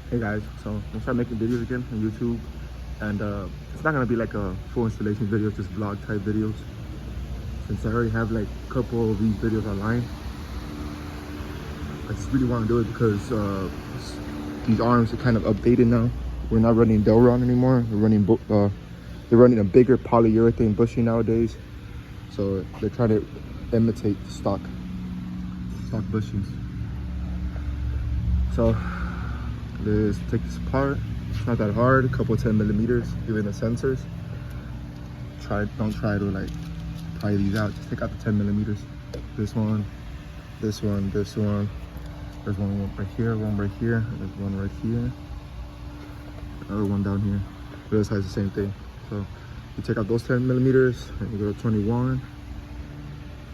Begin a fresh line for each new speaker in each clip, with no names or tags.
Hey guys, so I'm gonna start making videos again on YouTube, and it's not gonna be like a full installation video, just vlog type videos. Since I already have like a couple of these videos online, I just really want to do it because these arms are kind of updated now. We're not running Delron anymore. They're running a bigger polyurethane bushing nowadays, so they're trying to imitate stock bushings. So let's take this apart. It's not that hard, a couple 10 millimeters, even the sensors. Don't try to like pry these out, just take out the 10 millimeters. This one, this one, this one. There's one right here, there's one right here. Another one down here. The other side's the same thing. So you take out those 10 millimeters, and you go to 21.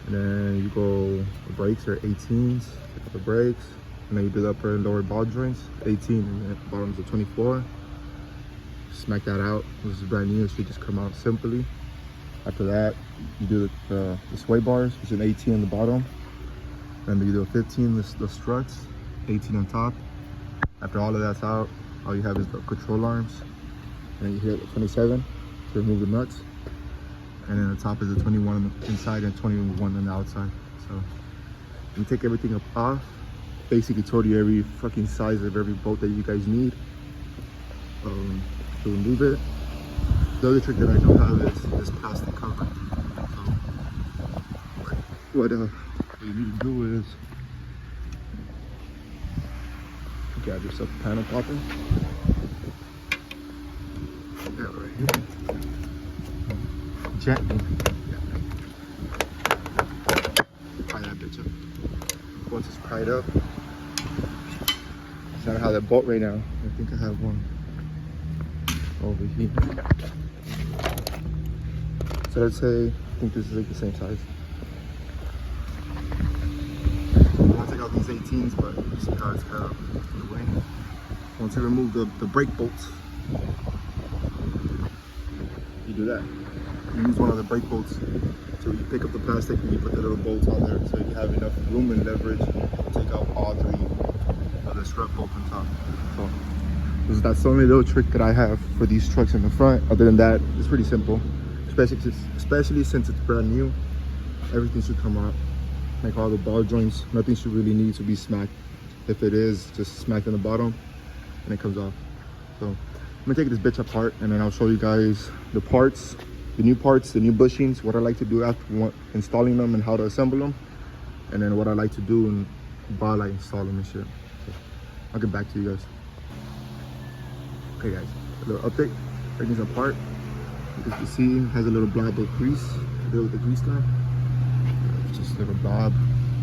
And then you go, the brakes are 18s, take out the brakes. And then you do the upper and lower ball joints, 18, and the bottom's a 24. Smack that out. This is brand new, it should just come out simply. After that, you do the sway bars, which is an 18 on the bottom. And then you do a 15, the struts, 18 on top. After all of that's out, all you have is the control arms. And then you hit the 27 to remove the nuts. And then the top is a 21 on the inside and 21 on the outside. So you take everything off. Basically told you every fucking size of every bolt that you guys need to remove it. The other trick that I don't have is this plastic cover. So what you need to do is grab yourself a panel popper. Yeah, right here. Gently. Pry that bitch up. Once it's pried up, I don't have that bolt right now. I think I have one over here. So let's say, I think this is like the same size. I'll take out these 18s, but you see how it's kind of in the way. Once you remove the brake bolts, you do that. You use one of the brake bolts. So you pick up the plastic and you put the little bolts on there so you have enough room and leverage to take out all three of the strut bolts on top. So that's the only little trick that I have for these trucks in the front. Other than that, it's pretty simple. Especially since it's brand new, everything should come out. Like all the ball joints, nothing should really need to be smacked. If it is, just smack in the bottom and it comes off. So I'm gonna take this bitch apart and then I'll show you guys the parts. The new parts, the new bushings, what I like to do after installing them and how to assemble them, and then what I like to do while I install them and shit. So I'll get back to you guys. Okay guys, a little update. Everything's apart. As you can see, it has a little blob of grease. There with the grease gun. Just a little blob.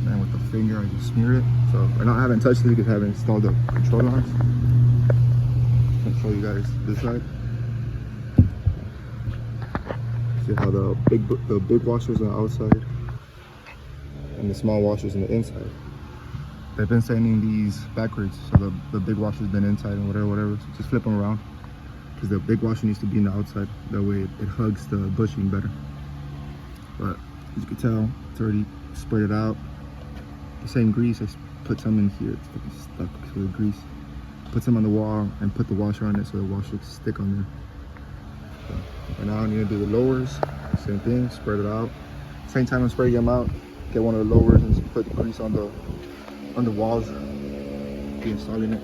And with the finger, I just smear it. So right now I haven't touched it because I haven't installed the control arms. I'll show you guys this side. See how the big washers on the outside and the small washers on the inside. They've been sending these backwards, so the big washer's been inside and whatever. So just flip them around because the big washer needs to be in the outside. That way it hugs the bushing better. But as you can tell, it's already sprayed out. The same grease, I put some in here. It's fucking stuck to the grease. Put some on the wall and put the washer on it so the washer can stick on there. And now I need to do the lowers, same thing, spread it out. Same time I'm spraying them out, get one of the lowers and put the grease on the walls. Be installing it.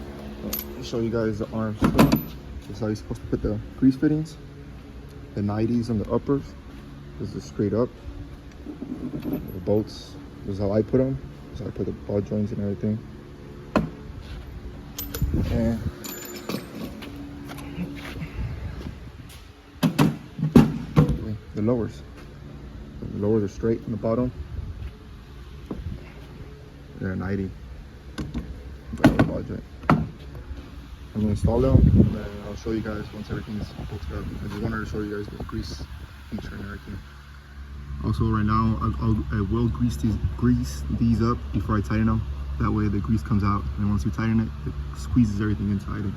I'll show you guys the arms. This is how you're supposed to put the grease fittings. The 90s on the uppers. This is straight up. The bolts, this is how I put them. This is how I put the ball joints and everything. And the lowers. The lowers are straight on the bottom. They're 90. Ball joint. I'm gonna install them and then I'll show you guys once everything is hooked up. I just wanted to show you guys the grease feature and everything. Also, right now I will grease these up before I tighten them. That way the grease comes out, and once you tighten it, it squeezes everything inside it.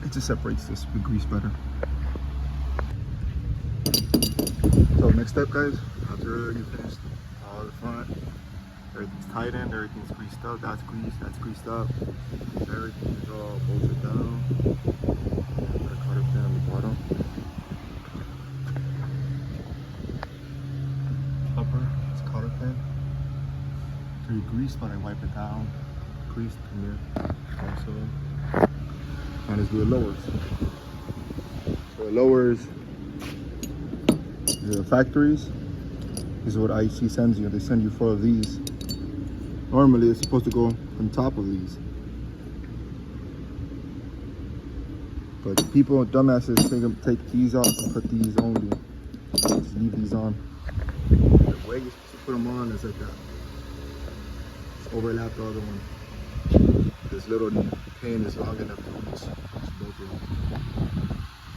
It just separates the grease better. So next step, guys, after you finish all the front, everything's tightened, everything's greased up, that's greased up, everything Everything is all bolted down. Put a cotter pin on the bottom. Upper, it's cotter pin. Pretty greased, but I wipe it down. Greased in there. Also, and let's do the lowers. So the lowers, the factories. This is what IHC sends you. They send you 4 of these. Normally, it's supposed to go on top of these. But people, dumbasses, take these off and put these only. Just leave these on. The way you're supposed to put them on is like that. Just overlap the other one. This little pin is long enough to reach both of them.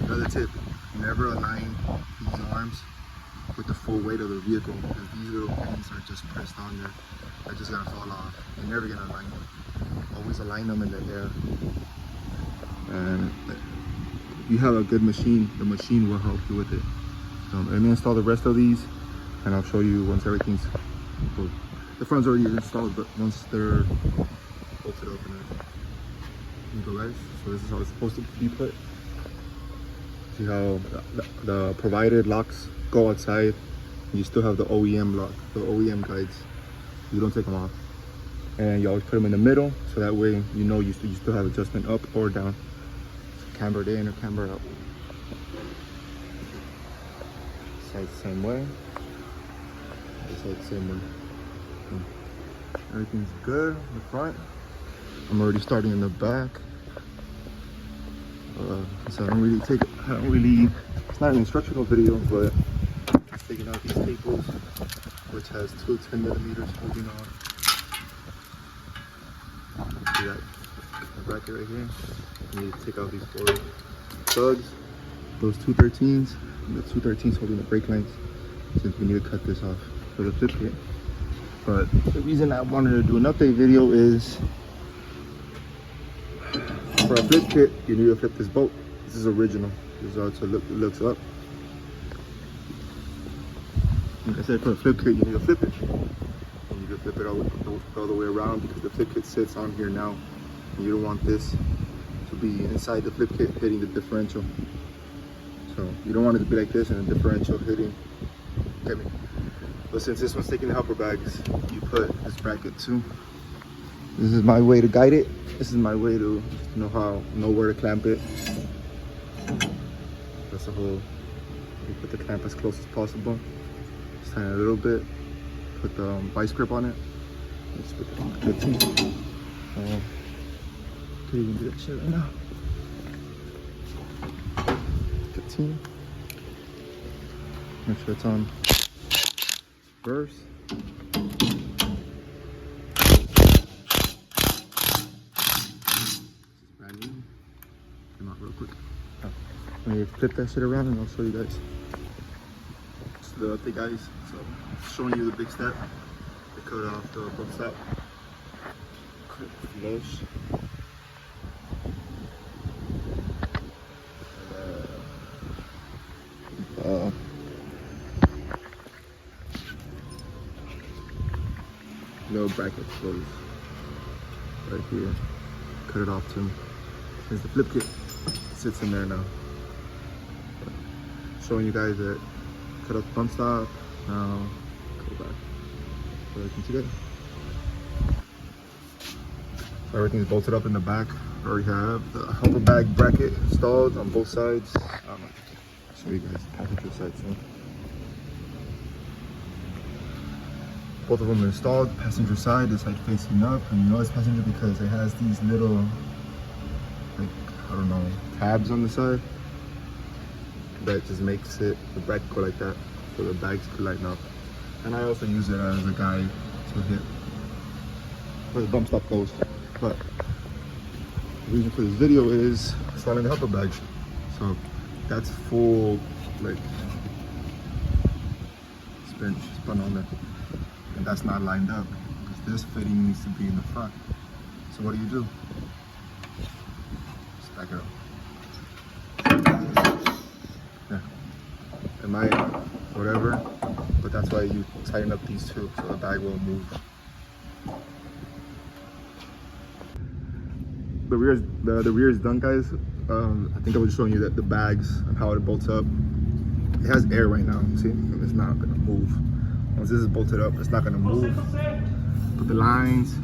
Another tip, never align these arms with the full weight of the vehicle, because these little pins are just pressed on there. They're just gonna fall off. You're never gonna align them. Always align them in the air. And if you have a good machine, the machine will help you with it. Let me install the rest of these, and I'll show you once everything's, well, the front's already installed, but once they're bolted up and everything. Here you go, guys. So this is how it's supposed to be put. See how the provided locks go outside. You still have the OEM lock, the OEM guides. You don't take them off. And you always put them in the middle, so that way you know you still have adjustment up or down. So cambered in or cambered out. Side the same way. This side the same way. Everything's good in the front. I'm already starting in the back. So I don't really, it's not an instructional video, but just taking out these cables, which has 2 10mm holding on. See that bracket right here? You need to take out these 4 plugs, those 2 13s, and the 2 13s holding the brake lines, since we need to cut this off for the flip kit. But the reason I wanted to do an update video is, for a flip kit, you need to flip this bolt. This is original. This is how it looks up. Like I said, for a flip kit, you need to flip it. You need to flip it all the way around, because the flip kit sits on here now. And you don't want this to be inside the flip kit hitting the differential. So you don't want it to be like this and the differential hitting. Get me? But since this one's taking the helper bags, you put this bracket too. This is my way to guide it. This is my way to know where to clamp it. That's the whole, you put the clamp as close as possible. Just tighten it a little bit. Put the vice grip on it. Let's put the 15. Can't even do that shit right now. 15. Make sure it's on first. Real quick. Let me flip that shit around and I'll show you guys. Just the update, guys. So, showing you the big step. To cut off the bump stop. Cut flush. Little bracket close right here. Cut it off too. Here's the flip kit. Sits in there now. Showing you guys that cut off the bump stop. Now go back. So everything's together. So everything's bolted up in the back. I already have the helper bag bracket installed on both sides. I'll show you guys the passenger side soon. Both of them are installed. Passenger side, this side facing up, and you know it's passenger because it has these little, like, I don't know, tabs on the side that just makes it, the bracket go like that, so the bags could line up. And I also use it as a guide to hit where the bump stop goes. But the reason for this video is installing the helper bag. So that's full, like, spun on there. And that's not lined up, because this fitting needs to be in the front. So what do? Just back it up. Yeah. It might, whatever, but that's why you tighten up these two, so the bag won't move. the rear is done, guys. I think I was showing you that the bags and how it bolts up. It has air right now, see? And it's not gonna move. Once this is bolted up, it's not gonna move. But the lines,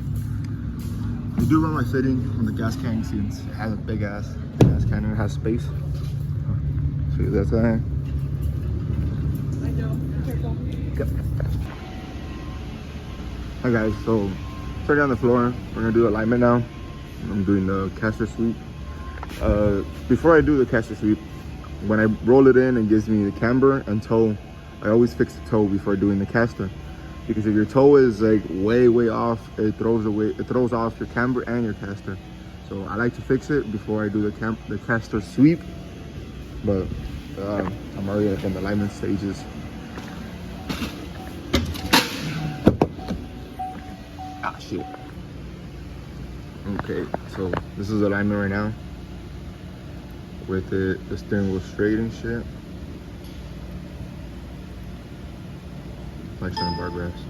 I do run my fitting on the gas can since it has a big ass gas can and it has space. See that's that.
I know. Careful.
Yep. Hi guys, so starting on the floor, we're gonna do alignment now. I'm doing the caster sweep. Before I do the caster sweep, when I roll it in, it gives me the camber and toe. I always fix the toe before doing the caster, because if your toe is like way off, it throws off your camber and your caster. So I like to fix it before I do the caster sweep. But I'm already like in the alignment stages. Ah shit. Okay, so this is alignment right now with the steering wheel straight and shit. Like showing bar graphs.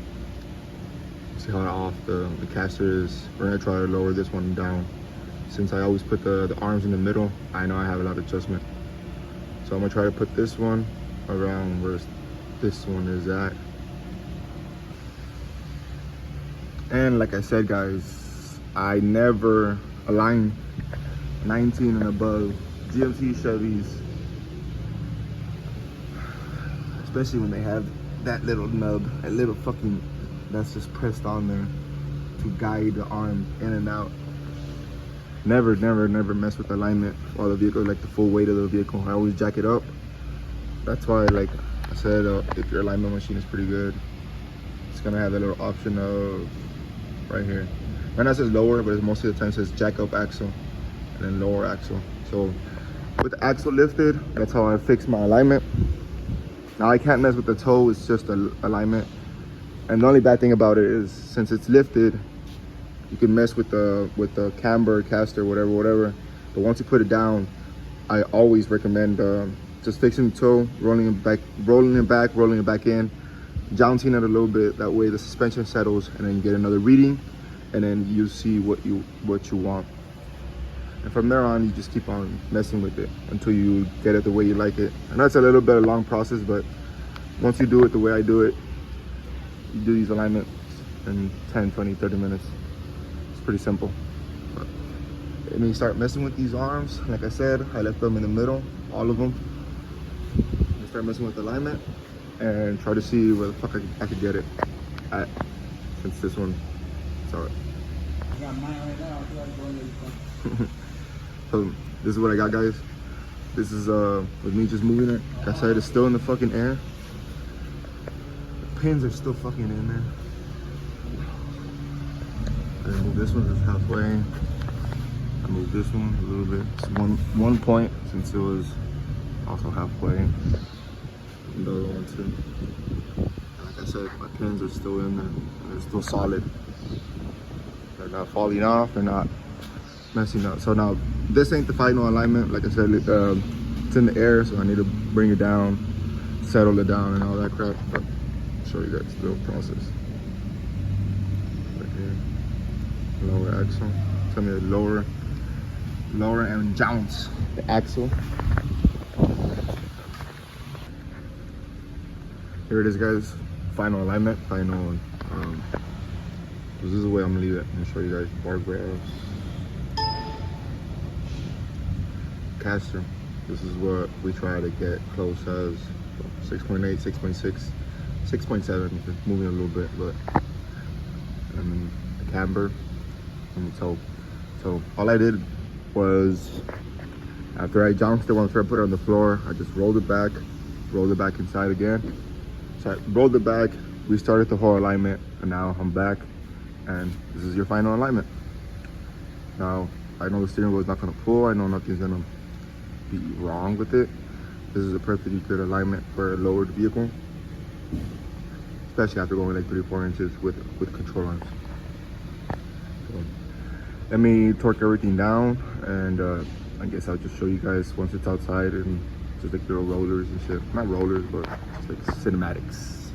See how off the caster is. We're gonna try to lower this one down. Since I always put the arms in the middle, I know I have a lot of adjustment. So I'm gonna try to put this one around where this one is at. And like I said, guys, I never align 19 and above GMC Chevys, especially when they have that little nub, that little fucking, that's just pressed on there to guide the arm in and out. Never mess with alignment while the vehicle, like the full weight of the vehicle. I always jack it up. That's why, like I said, if your alignment machine is pretty good, it's gonna have that little option of right here. Right now it says lower, but most of the time it says jack up axle and then lower axle. So with the axle lifted, that's how I fix my alignment. Now I can't mess with the toe, it's just a alignment. And the only bad thing about it is, since it's lifted, you can mess with the camber, caster, whatever. But once you put it down, I always recommend just fixing the toe, rolling it back, rolling it back in, jouncing it a little bit. That way the suspension settles, and then you get another reading, and then you see what you want. And from there on, you just keep on messing with it until you get it the way you like it. And that's a little bit of a long process, but once you do it the way I do it, you do these alignments in 10, 20, 30 minutes. It's pretty simple. But when you start messing with these arms, like I said, I left them in the middle, all of them. You start messing with alignment and try to see where the fuck I could get it at, since this one, it's alright.
I got mine right now. I feel like going to
So this is what I got, guys. This is with me just moving it. Like I said, it's still in the fucking air. The pins are still fucking in there. I move this one just halfway. I move this one a little bit. It's one point, since it was also halfway. And the other one too. Like I said, my pins are still in there. They're still solid. They're not falling off. They're not messing up. So now this ain't the final alignment. Like I said, it's in the air, so I need to bring it down, settle it down, and all that crap. But I'll show you guys the little process. Right here, lower axle. Tell me the lower and jounce the axle. Here it is, guys. Final alignment. Final. This is the way I'm gonna leave it. I'm gonna show you guys bar graphs. Caster. This is what we try to get close as 6.8, 6.6, 6.7. It's moving a little bit, but and then the camber and the toe. So all I did was, after I jounced it, after I put it on the floor, I just rolled it back inside again. So I rolled it back, restarted the whole alignment, and now I'm back, and this is your final alignment. Now I know the steering wheel is not gonna pull. I know nothing's gonna be wrong with it. This is a perfectly good alignment for a lowered vehicle, especially after going like 3 or 4 inches with control arms. So, let me torque everything down, and I guess I'll just show you guys once it's outside, and just like little rollers and shit. Not rollers, but just like cinematics.